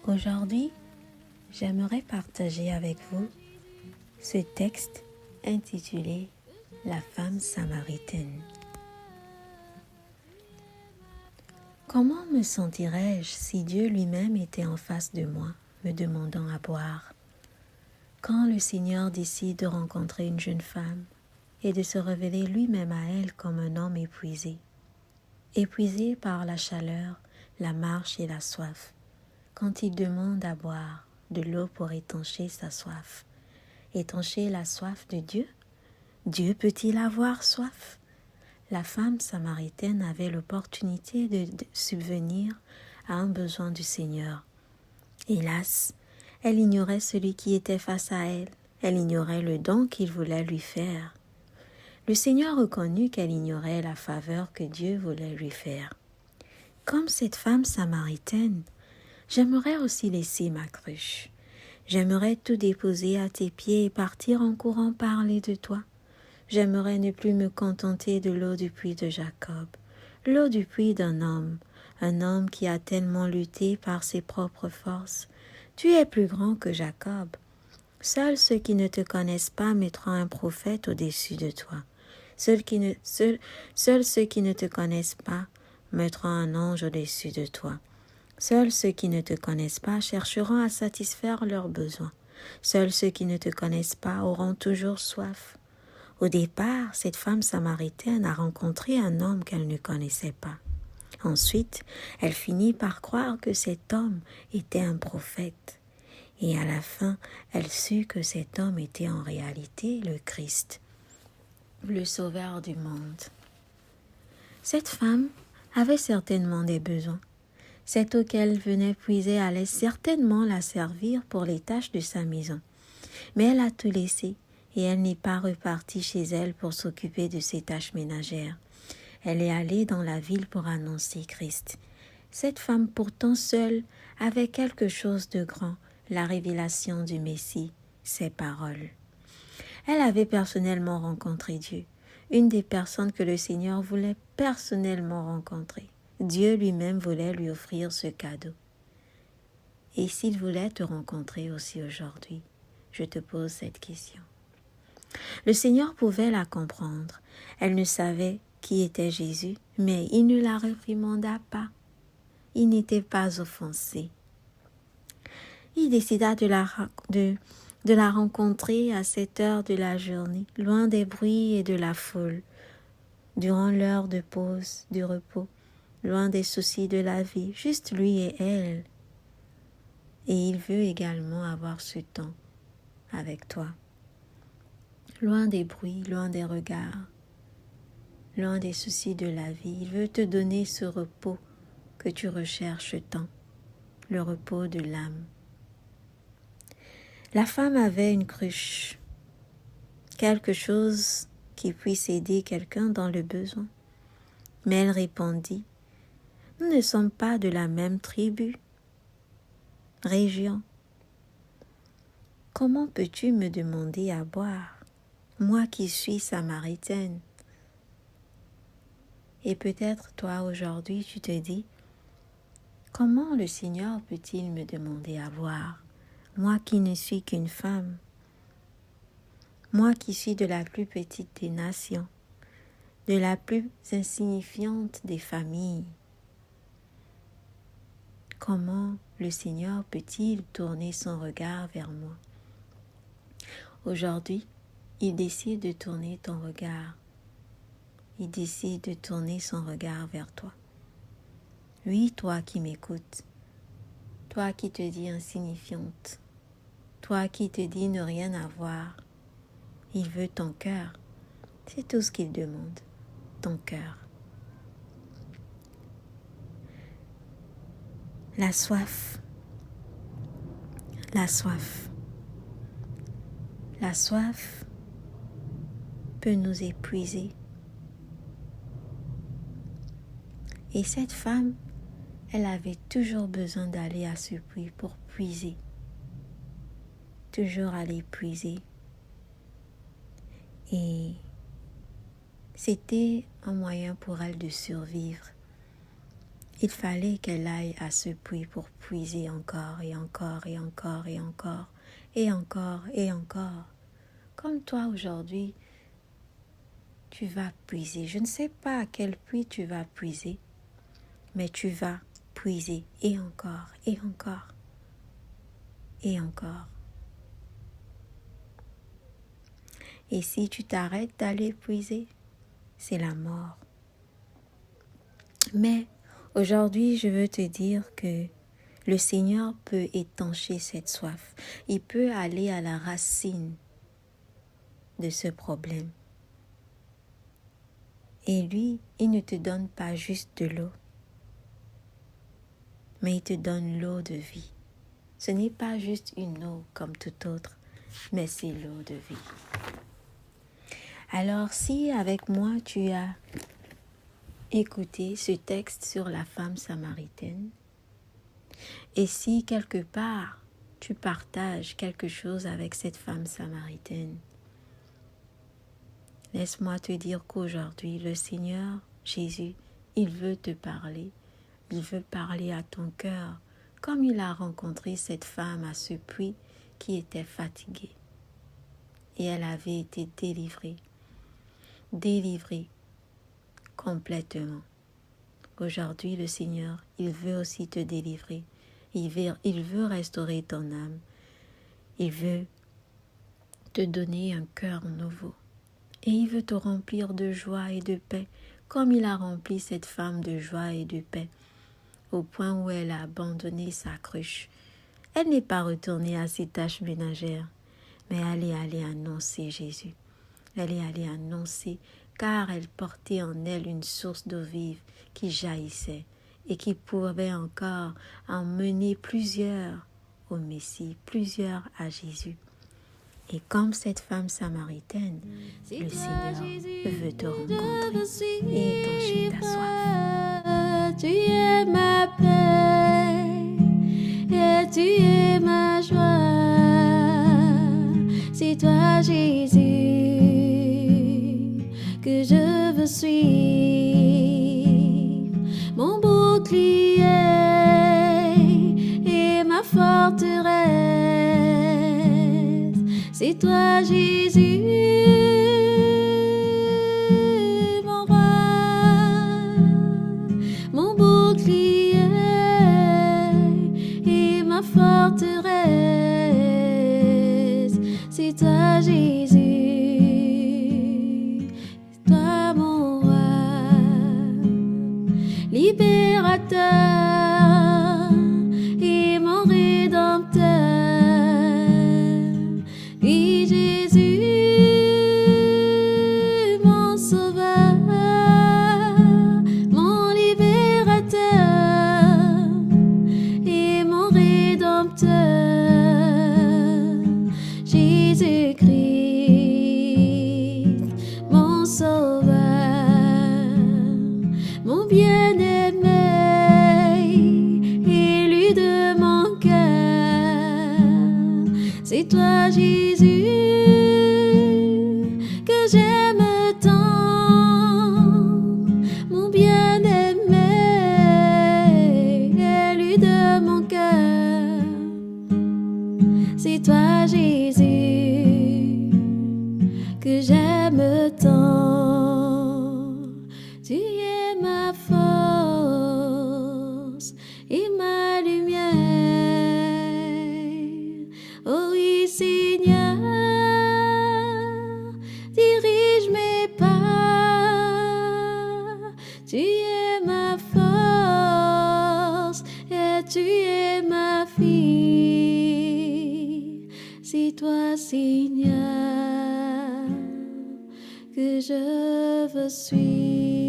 Aujourd'hui, j'aimerais partager avec vous ce texte intitulé « La femme samaritaine ». Comment me sentirais-je si Dieu lui-même était en face de moi, me demandant à boire? Quand le Seigneur décide de rencontrer une jeune femme et de se révéler lui-même à elle comme un homme épuisé par la chaleur, la marche et la soif, quand il demande à boire de l'eau pour étancher sa soif, étancher la soif de Dieu, Dieu peut-il avoir soif? La femme samaritaine avait l'opportunité de subvenir à un besoin du Seigneur. Hélas, elle ignorait celui qui était face à elle. Elle ignorait le don qu'il voulait lui faire. Le Seigneur reconnut qu'elle ignorait la faveur que Dieu voulait lui faire. Comme cette femme samaritaine, j'aimerais aussi laisser ma cruche. J'aimerais tout déposer à tes pieds et partir en courant parler de toi. J'aimerais ne plus me contenter de l'eau du puits de Jacob, l'eau du puits d'un homme, un homme qui a tellement lutté par ses propres forces. Tu es plus grand que Jacob. Seuls ceux qui ne te connaissent pas mettront un prophète au-dessus de toi. Seuls ceux qui ne te connaissent pas mettront un ange au-dessus de toi. Seuls ceux qui ne te connaissent pas chercheront à satisfaire leurs besoins. Seuls ceux qui ne te connaissent pas auront toujours soif. Au départ, cette femme samaritaine a rencontré un homme qu'elle ne connaissait pas. Ensuite, elle finit par croire que cet homme était un prophète. Et à la fin, elle sut que cet homme était en réalité le Christ, le Sauveur du monde. Cette femme avait certainement des besoins. Cette eau qu'elle venait puiser allait certainement la servir pour les tâches de sa maison. Mais elle a tout laissé. Et elle n'est pas repartie chez elle pour s'occuper de ses tâches ménagères. Elle est allée dans la ville pour annoncer Christ. Cette femme pourtant seule avait quelque chose de grand, la révélation du Messie, ses paroles. Elle avait personnellement rencontré Dieu, une des personnes que le Seigneur voulait personnellement rencontrer. Dieu lui-même voulait lui offrir ce cadeau. Et s'il voulait te rencontrer aussi aujourd'hui, je te pose cette question. Le Seigneur pouvait la comprendre. Elle ne savait qui était Jésus, mais il ne la réprimanda pas. Il n'était pas offensé. Il décida de la rencontrer à cette heure de la journée, loin des bruits et de la foule, durant l'heure de pause, du repos, loin des soucis de la vie, juste lui et elle. Et il veut également avoir ce temps avec toi. Loin des bruits, loin des regards, loin des soucis de la vie. Il veut te donner ce repos que tu recherches tant, le repos de l'âme. La femme avait une cruche, quelque chose qui puisse aider quelqu'un dans le besoin. Mais elle répondit, « Nous ne sommes pas de la même tribu, région. Comment peux-tu me demander à boire ? Moi qui suis samaritaine. » Et peut-être toi aujourd'hui tu te dis, comment le Seigneur peut-il me demander à boire, moi qui ne suis qu'une femme, moi qui suis de la plus petite des nations, de la plus insignifiante des familles. Comment le Seigneur peut-il tourner son regard vers moi? Aujourd'hui, il décide de tourner ton regard. Il décide de tourner son regard vers toi. Oui, toi qui m'écoutes, toi qui te dis insignifiante, toi qui te dis ne rien avoir, il veut ton cœur. C'est tout ce qu'il demande, ton cœur. La soif, la soif, la soif peut nous épuiser. Et cette femme, elle avait toujours besoin d'aller à ce puits pour puiser. Toujours aller puiser. Et c'était un moyen pour elle de survivre. Il fallait qu'elle aille à ce puits pour puiser encore et encore et encore et encore et encore et encore. Comme toi aujourd'hui, tu vas puiser. Je ne sais pas à quel puits tu vas puiser, mais tu vas puiser et encore et encore et encore. Et si tu t'arrêtes d'aller puiser, c'est la mort. Mais aujourd'hui, je veux te dire que le Seigneur peut étancher cette soif. Il peut aller à la racine de ce problème. Et lui, il ne te donne pas juste de l'eau, mais il te donne l'eau de vie. Ce n'est pas juste une eau comme toute autre, mais c'est l'eau de vie. Alors si avec moi tu as écouté ce texte sur la femme samaritaine, et si quelque part tu partages quelque chose avec cette femme samaritaine, laisse-moi te dire qu'aujourd'hui le Seigneur Jésus, il veut te parler, il veut parler à ton cœur, comme il a rencontré cette femme à ce puits qui était fatiguée. Et elle avait été délivrée complètement. Aujourd'hui, le Seigneur, il veut aussi te délivrer. Il veut restaurer ton âme. Il veut te donner un cœur nouveau. Et il veut te remplir de joie et de paix, comme il a rempli cette femme de joie et de paix, au point où elle a abandonné sa cruche. Elle n'est pas retournée à ses tâches ménagères, mais elle est allée annoncer Jésus. Elle est allée annoncer, car elle portait en elle une source d'eau vive qui jaillissait et qui pouvait encore emmener plusieurs au Messie, plusieurs à Jésus. Et comme cette femme samaritaine, le Seigneur veut te rencontrer et étancher ta soif. Tu es ma paix et tu es ma joie. C'est toi, Jésus, que je veux suivre. Mon bouclier et ma forteresse. C'est toi, Jésus, mon roi, mon bouclier et ma forteresse. C'est toi, Jésus, c'est toi, mon roi, libérateur et mon rédempteur. Oui, Jésus, mon sauveur, mon libérateur et mon rédempteur. Jésus-Christ, mon sauveur, mon bien-aimé, élu de mon cœur. C'est toi, Jésus, que j'aime tant, mon bien-aimé, élu de mon cœur. C'est toi, Jésus, que j'aime tant. Tu es ma force et ma lumière. Oh oui, Seigneur, dirige mes pas. Tu es ma force et tu es ma fille. C'est toi, Seigneur, que je veux suivre.